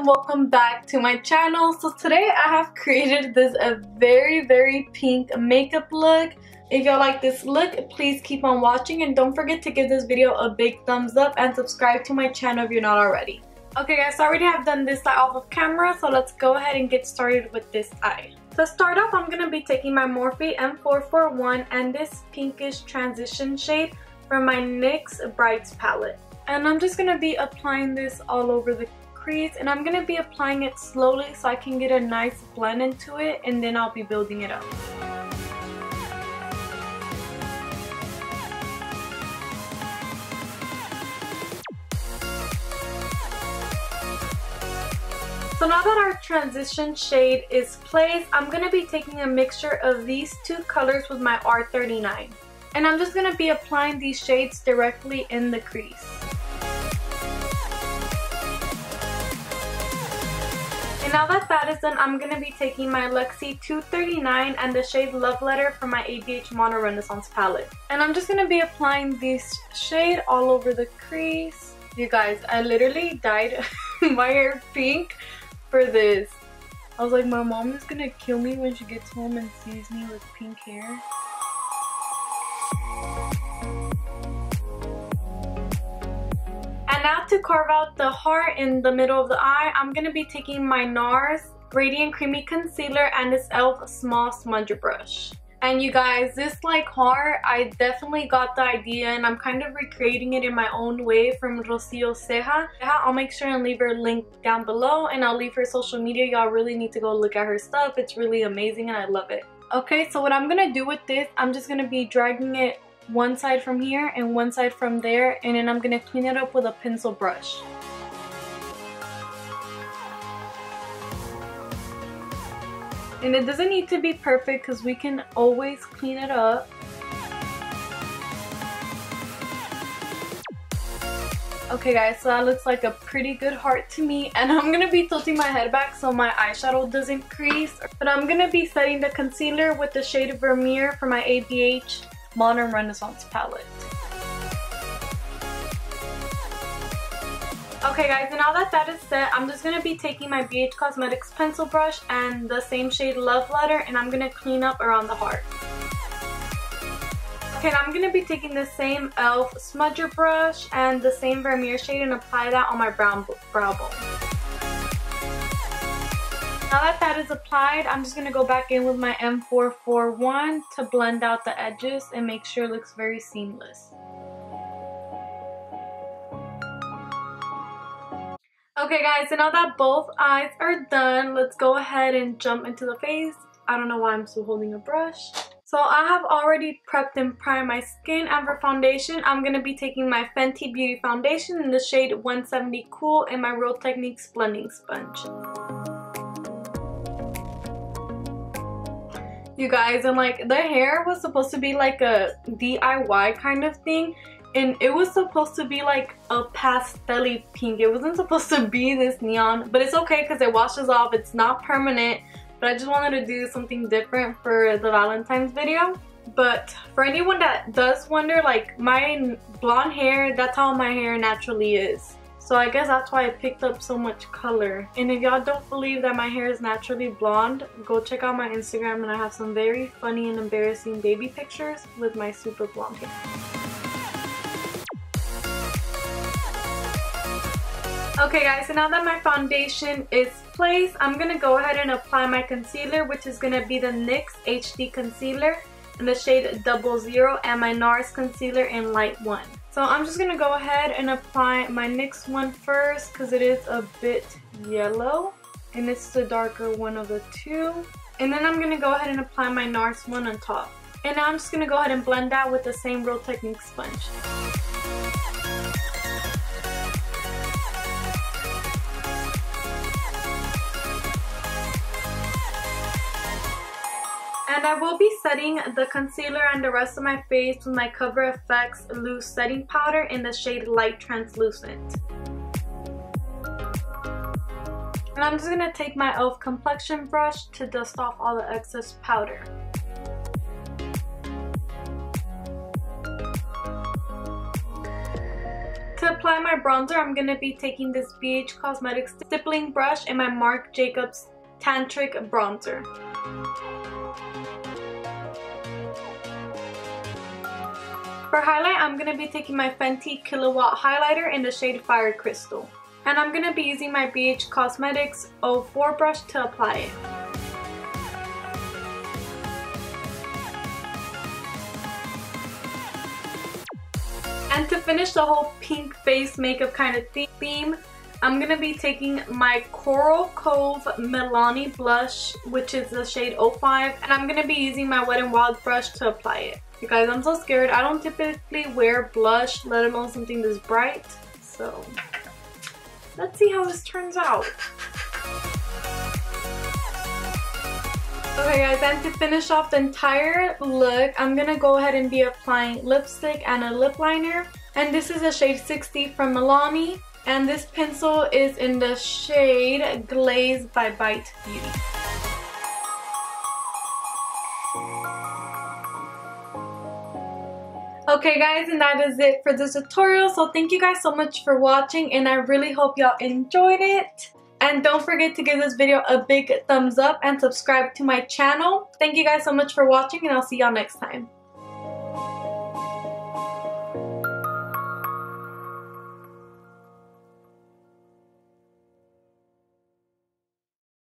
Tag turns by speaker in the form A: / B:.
A: welcome back to my channel. So today I have created this very pink makeup look. If y'all like this look, please keep on watching and don't forget to give this video a big thumbs up and subscribe to my channel if you're not already. Okay guys, so I already have done this eye off of camera, so let's go ahead and get started with this eye. To start off, I'm going to be taking my Morphe M441 and this pinkish transition shade from my NYX Brights palette. And I'm just going to be applying this all over the crease, and I'm going to be applying it slowly so I can get a nice blend into it, and then I'll be building it up. So now that our transition shade is placed, I'm going to be taking a mixture of these two colors with my R39. And I'm just going to be applying these shades directly in the crease. And now that that is done, I'm going to be taking my Luxie 239 and the shade Love Letter from my ABH Mono Renaissance palette. And I'm just going to be applying this shade all over the crease. You guys, I literally dyed my hair pink for this. I was like, my mom is gonna kill me when she gets home and sees me with pink hair. And now to carve out the heart in the middle of the eye, I'm gonna be taking my NARS Radiant Creamy Concealer and this e.l.f. Small Smudger Brush. And you guys, this like heart, I definitely got the idea and I'm kind of recreating it in my own way from Rocio Ceja. I'll make sure and leave her link down below, and I'll leave her social media. Y'all really need to go look at her stuff. It's really amazing and I love it. Okay, so what I'm gonna do with this, I'm just gonna be dragging it one side from here and one side from there, and then I'm gonna clean it up with a pencil brush. And it doesn't need to be perfect because we can always clean it up. Okay guys, so that looks like a pretty good heart to me, and I'm going to be tilting my head back so my eyeshadow doesn't crease. But I'm going to be setting the concealer with the shade Vermeer from my ABH Modern Renaissance palette. Okay guys, and now that that is set, I'm just going to be taking my BH Cosmetics pencil brush and the same shade Love Letter, and I'm going to clean up around the heart. Okay, now I'm going to be taking the same e.l.f. smudger brush and the same Vermeer shade and apply that on my brow bone. Now that that is applied, I'm just going to go back in with my M441 to blend out the edges and make sure it looks very seamless. Okay guys, so now that both eyes are done, let's go ahead and jump into the face. I don't know why I'm still holding a brush. So I have already prepped and primed my skin, and for foundation, I'm going to be taking my Fenty Beauty Foundation in the shade 170 Cool and my Real Techniques blending sponge. You guys, and like the hair was supposed to be like a DIY kind of thing. And it was supposed to be like a pastel-y pink. It wasn't supposed to be this neon, but it's okay because it washes off. It's not permanent, but I just wanted to do something different for the Valentine's video. But for anyone that does wonder, like my blonde hair, that's how my hair naturally is. So I guess that's why I picked up so much color. And if y'all don't believe that my hair is naturally blonde, go check out my Instagram, and I have some very funny and embarrassing baby pictures with my super blonde hair. Okay guys, so now that my foundation is placed, I'm going to go ahead and apply my concealer, which is going to be the NYX HD Concealer in the shade 00 and my NARS Concealer in Light 1. So I'm just going to go ahead and apply my NYX one first because it is a bit yellow and it's the darker one of the two. And then I'm going to go ahead and apply my NARS one on top. And now I'm just going to go ahead and blend that with the same Real Techniques sponge. And I will be setting the concealer and the rest of my face with my Cover FX Loose Setting Powder in the shade Light Translucent. And I'm just going to take my e.l.f. complexion brush to dust off all the excess powder. To apply my bronzer, I'm going to be taking this BH Cosmetics stippling brush and my Marc Jacobs Tantric bronzer. For highlight, I'm going to be taking my Fenty Killawatt highlighter in the shade Fire Crystal. And I'm going to be using my BH Cosmetics 04 brush to apply it. And to finish the whole pink face makeup kind of theme, I'm going to be taking my Coral Cove Milani blush, which is the shade 05. And I'm going to be using my Wet n Wild brush to apply it. You guys, I'm so scared. I don't typically wear blush, let alone something this bright. So let's see how this turns out. Okay guys, and to finish off the entire look, I'm gonna go ahead and be applying lipstick and a lip liner. And this is a shade 60 from Milani. And this pencil is in the shade Glaze by Bite Beauty. Okay guys, and that is it for this tutorial. So thank you guys so much for watching, and I really hope y'all enjoyed it. And don't forget to give this video a big thumbs up and subscribe to my channel. Thank you guys so much for watching, and I'll see y'all next time.